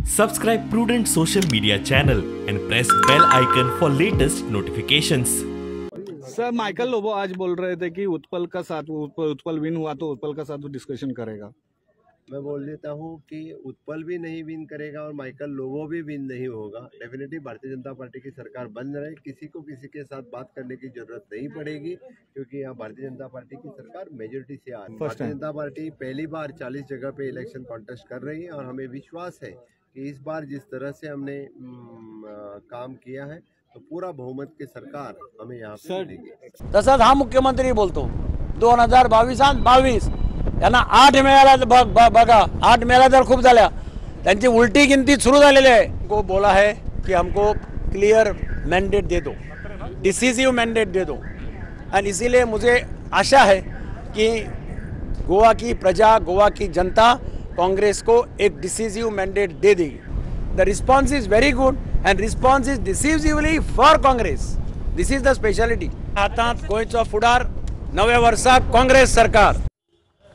Subscribe Prudent Social Media channel and press bell icon for latest notifications. Sir Michael Lobo आज बोल रहे थे कि उत्पल का साथ उत्पल विन हुआ तो उत्पल का साथ डिस्कशन करेगा। मैं बोल देता हूँ कि उत्पल भी नहीं विन करेगा और माइकल लोबो भी विन नहीं होगा। डेफिनेटली भारतीय जनता पार्टी की सरकार बन रहे, किसी को किसी के साथ बात करने की जरूरत नहीं पड़ेगी क्योंकि यहाँ भारतीय जनता पार्टी की सरकार मेजोरिटी से आ रही है। भारतीय जनता पार्टी पहली बार 40 जगह पे इलेक्शन कॉन्टेस्ट कर रही है और हमें विश्वास है कि इस बार जिस तरह से हमने काम किया है तो पूरा बहुमत की सरकार हमें यहाँ पे मिलेगी। तसंच हा मुख्यमंत्री बोलतो 2022 त्यांना 8 मिळाला बघा 8 मिळाला तर खूप झाल्या त्यांची उलटी गिनती सुरू झालेली आहे। को बोला है कि हमको क्लियर मैंडेट दे दो, डिसिसिव मैंडेट दे दो और इसीलिए मुझे आशा है कि गोवा की प्रजा गोवा की जनता कांग्रेस को एक डिसिसिव मैंडेट दे देगी। The response is very good and response is decisively for Congress. This is the speciality. हातात गोयचो फुडार नव्या वर्साक काँग्रेस सरकार.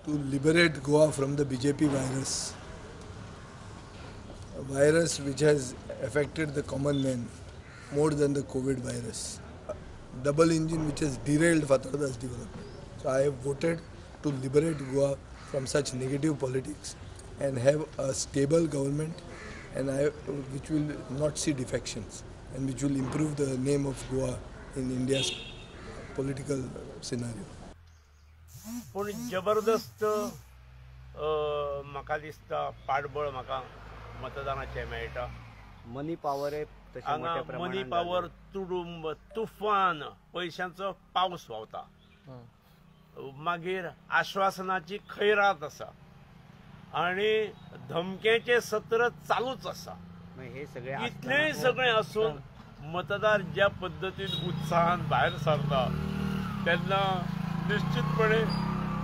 To liberate Goa from the BJP virus, a virus which has affected the common man more than the COVID virus, a double engine which has derailed Fatehpur's development. So I have voted to liberate Goa from such negative politics and have a stable government and which will not see defections and which will improve the name of Goa in India's political scenario. पण जबरदस्त म्हाका दिसता पाठबळ म्हाका मतदानाचे मेळटा। मनी power आहे तशा मोठ्या प्रमाणात मनी पॉवर तुडुंब तुफान पैशांचो पावस व्हावता। मागीर आश्वासनाची खैरात आसा आणि धमक्याचे सत्र चालूच आसा। हे सगळे इतलेय सगळे असून मतदार ज्या पद्धतीन उत्साहान भायर सरता तेन्ना निश्चितपणे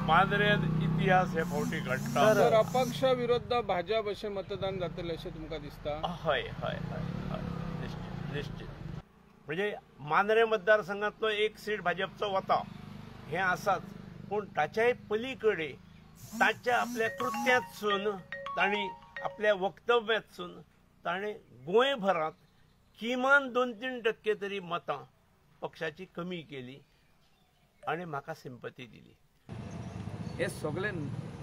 मांद्रेन इतिहास हे फावटी घडटा। तर अपक्ष विरुद्ध भाजप असे मतदान जातले असे तुमका दिसता? हय हय हय निश्चित म्हणजे मांद्रे मतदारसंघातलो एक सीट भाजपचो वता हे आसाच, पण ताच्याय पलीकडे ताच्या आपल्या कृत्यांतसून ताणी आपल्या वक्तव्यातसून ताणे गोंयभरात किमान 2-3% तरी मतां पक्षाची कमी केली आणि म्हाका सिंपती दिली। हे सगळे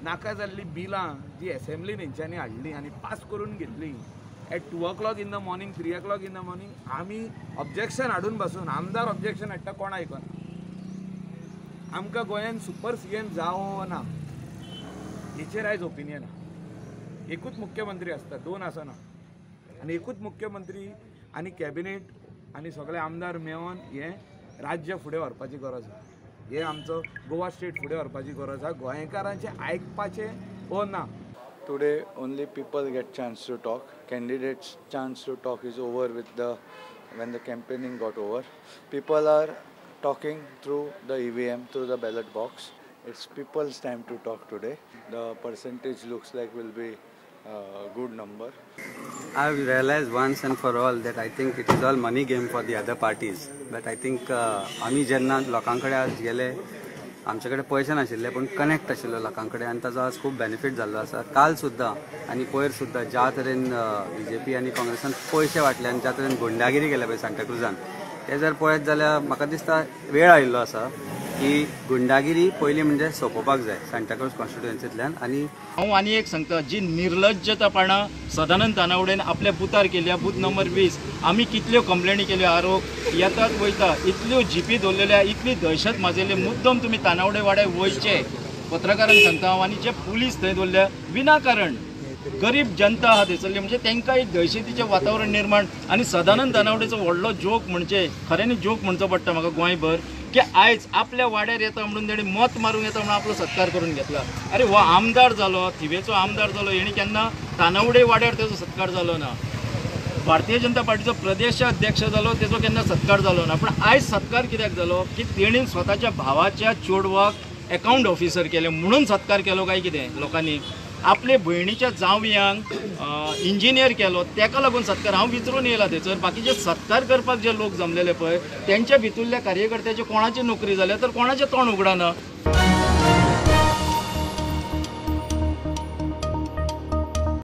नाका जाल्ली बिलां जी असेंब्लीन हेंच्यांनी हाडली आनी पास करून घेतली eight 2 o'clock in the morning 3 o'clock in the morning आमी ऑब्जेक्शन हाडून बसून आमदार ऑब्जेक्शन हाडटा कोण आयकना। आमकां गोंयान सुपर सीएम जावो ना हेचेर आयज ओपिनियन आहा। एकूच मुख्यमंत्री आसता, 2 आसना आनी एकूच मुख्यमंत्री आनी कॅबिनेट आनी सगळे आमदार मेळोन हे राज्य फुडें व्हरपाची गरज आहा। हे आमचो गोवा स्टेट फुडें व्हरपाची गरज आहा। गोंयकारांचे आयकपाचे ओ ना। Today only people get chance to talk. Candidates' chance to talk is over when the campaigning got over. People are talking through the EVM, through the ballot box. It's people's time to talk today. The percentage looks like will be a good number. I've realized once and for all that I think it is all money game for the other parties. But I think आम्ही जेन्ना लोकांकडे आज गेले आमच्याकडे पैसे नाशिल्ले पण connect आशिल्लो लोकांकडे आनी ताजो आज खूब बेनिफीट जाल्लो आसा। काल सुद्दां आनी पयर सुद्दां ज्या तरेन बीजेपी आनी काँग्रेसान पैसे वाटले आनी ज्या तरेन गुंडागिरी केल्या पळय सांताक्रुजान ते जर पळयत जाल्यार म्हाका दिसता वेळ आयिल्लो आसा की गुंडागिरी पयली म्हणजे सोंपोवपाक जाय सांताक्रुज कॉन्स्टिट्युएन्सींतल्यान। आनी एक सांगता जी निर्लज्जतापणा सदानंद तानावडेन आपल्या बुथार केल्या बूथ नंबर 20 आमी कितल्यो कंप्लेनी केल्यो आरोप येतात वयता इतल्यो जीपी दवरलेल्या इतली दहशत माजयली मुद्दम तुमी तानावडे वाड्यार वयचे पत्रकारांक सांगता आनी जे पुलीस थंय दवरल्या विनाकारण गरीब जनता आहा थंयसरली म्हणजे तांकां एक दहशतीचें वातावरण निर्माण आनी सदानंद तानावडेचो व्हडलो जोक म्हणजे खऱ्यांनी जोक म्हणचो पडटा म्हाका गोंयभर की आयज आपल्या वाड्यार येता म्हणून तेणी मत मारूंक येता म्हणून आपलो सत्कार करून घेतला। अरे हो आमदार जालो थिवेचो आमदार जालो हेणी केन्ना तानावडे वाड्यार तेजो सत्कार जालो ना। भारतीय जनता पार्टीचो प्रदेश अध्यक्ष जालो तेजो केन्ना सत्कार जालो ना। पण आयज सत्कार कित्याक जालो की तेणी स्वताच्या भावाच्या चेडवाक अकाउंट ऑफिसर केले म्हणून सत्कार केलो काय कितें लोकांनी। आपले भयणीच्या जावयांक इंजिनियर केलो तेका लागून सत्कार हांव विचारून येयला थंयसर। बाकीचे सत्कार करपाक जे लोक जमलेले पळय तेंच्या भितरल्या कार्यकर्त्याचे कोणाची नोकरी जाल्या तर कोणाचें तोंड उगडाना।